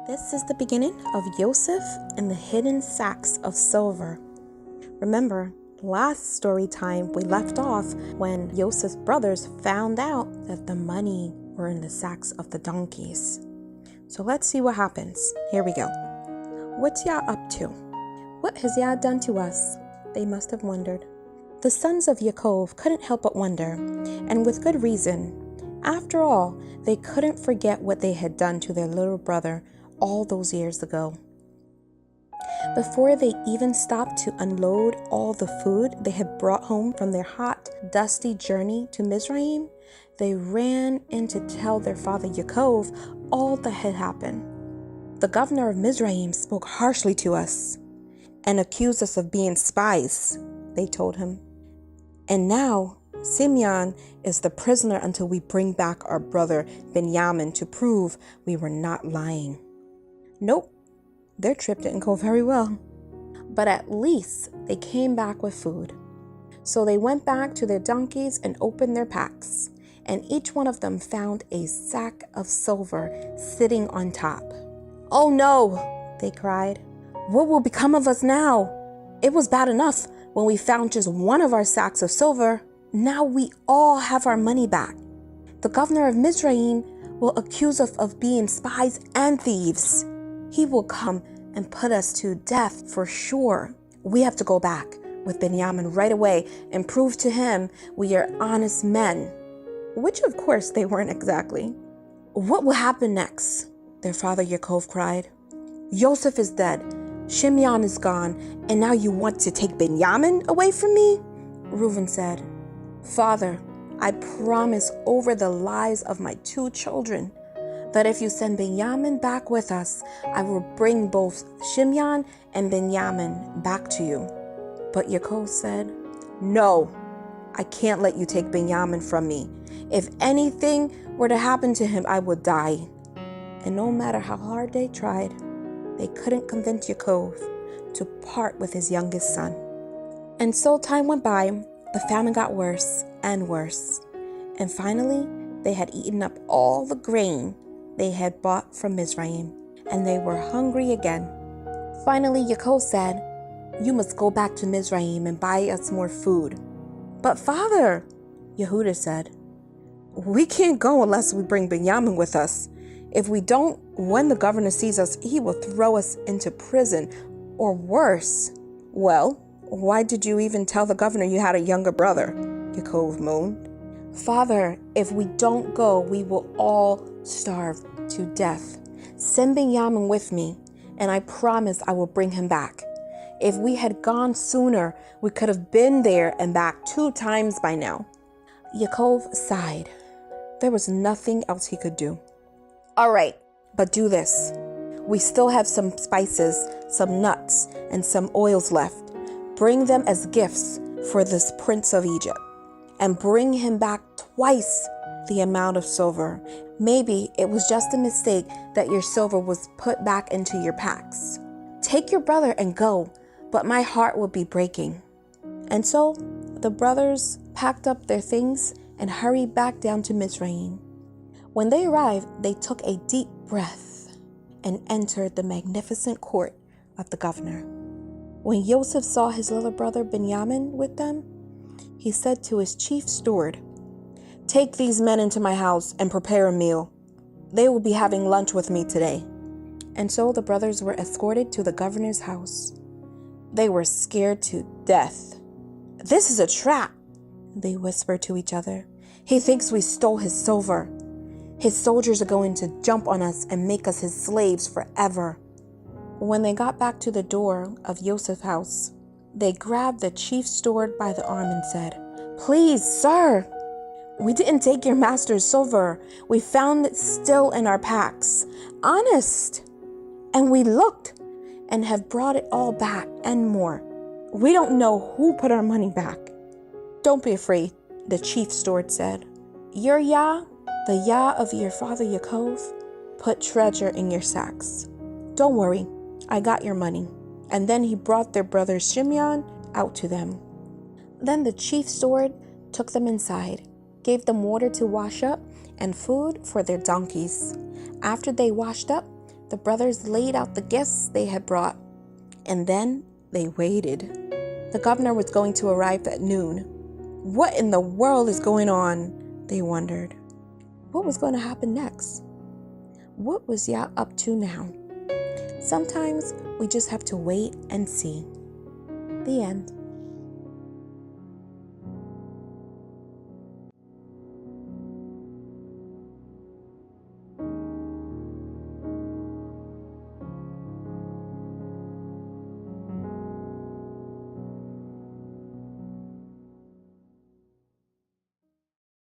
This is the beginning of Joseph and the hidden sacks of silver. Remember, last story time we left off when Joseph's brothers found out that the money were in the sacks of the donkeys. So let's see what happens. Here we go. What's Yah up to? What has Yah done to us? They must have wondered. The sons of Yaakov couldn't help but wonder, and with good reason. After all, they couldn't forget what they had done to their little brother all those years ago. Before they even stopped to unload all the food they had brought home from their hot, dusty journey to Mizraim, they ran in to tell their father Yaakov all that had happened. The governor of Mizraim spoke harshly to us and accused us of being spies, they told him. And now Simeon is the prisoner until we bring back our brother Benjamin to prove we were not lying. Nope, their trip didn't go very well. But at least they came back with food. So they went back to their donkeys and opened their packs, and each one of them found a sack of silver sitting on top. "Oh no," they cried. "What will become of us now? It was bad enough when we found just one of our sacks of silver. Now we all have our money back. The governor of Mizraim will accuse us of being spies and thieves. He will come and put us to death for sure. We have to go back with Benjamin right away and prove to him we are honest men," which of course they weren't exactly. "What will happen next?" their father Yaakov cried. "Joseph is dead, Shimeon is gone, and now you want to take Benjamin away from me?" Reuben said. "Father, I promise over the lives of my 2 children that if you send Benjamin back with us, I will bring both Shimeon and Benjamin back to you." But Yaakov said, "No, I can't let you take Benjamin from me. If anything were to happen to him, I would die." And no matter how hard they tried, they couldn't convince Yaakov to part with his youngest son. And so time went by, the famine got worse and worse. And finally, they had eaten up all the grain they had bought from Mizraim, and they were hungry again. Finally, Yaakov said, "You must go back to Mizraim and buy us more food." "But father," Yehuda said, "we can't go unless we bring Benjamin with us. If we don't, when the governor sees us, he will throw us into prison, or worse." "Well, why did you even tell the governor you had a younger brother?" Yaakov moaned. "Father, if we don't go, we will all starve to death. Send Benjamin with me, and I promise I will bring him back. If we had gone sooner, we could have been there and back 2 times by now." Yaakov sighed. There was nothing else he could do. "All right, but do this. We still have some spices, some nuts, and some oils left. Bring them as gifts for this prince of Egypt, and bring him back twice the amount of silver. Maybe it was just a mistake that your silver was put back into your packs. Take your brother and go, but my heart will be breaking." And so the brothers packed up their things and hurried back down to Mizraim. When they arrived, they took a deep breath and entered the magnificent court of the governor. When Joseph saw his little brother Benjamin with them, he said to his chief steward, "Take these men into my house and prepare a meal. They will be having lunch with me today." And so the brothers were escorted to the governor's house. They were scared to death. "This is a trap," they whispered to each other. "He thinks we stole his silver. His soldiers are going to jump on us and make us his slaves forever." When they got back to the door of Joseph's house, they grabbed the chief steward by the arm and said, "Please, sir, we didn't take your master's silver. We found it still in our packs. Honest. And we looked and have brought it all back and more. We don't know who put our money back." "Don't be afraid," the chief steward said. "Your Yah, the Yah of your father Yaakov, put treasure in your sacks. Don't worry, I got your money." And then he brought their brother Shimeon out to them. Then the chief steward took them inside, gave them water to wash up, and food for their donkeys. After they washed up, The brothers laid out the gifts they had brought, and then they waited. The governor was going to arrive at noon. What in the world is going on? They wondered. What was going to happen next? What was Yah up to now? Sometimes we just have to wait and see. The end.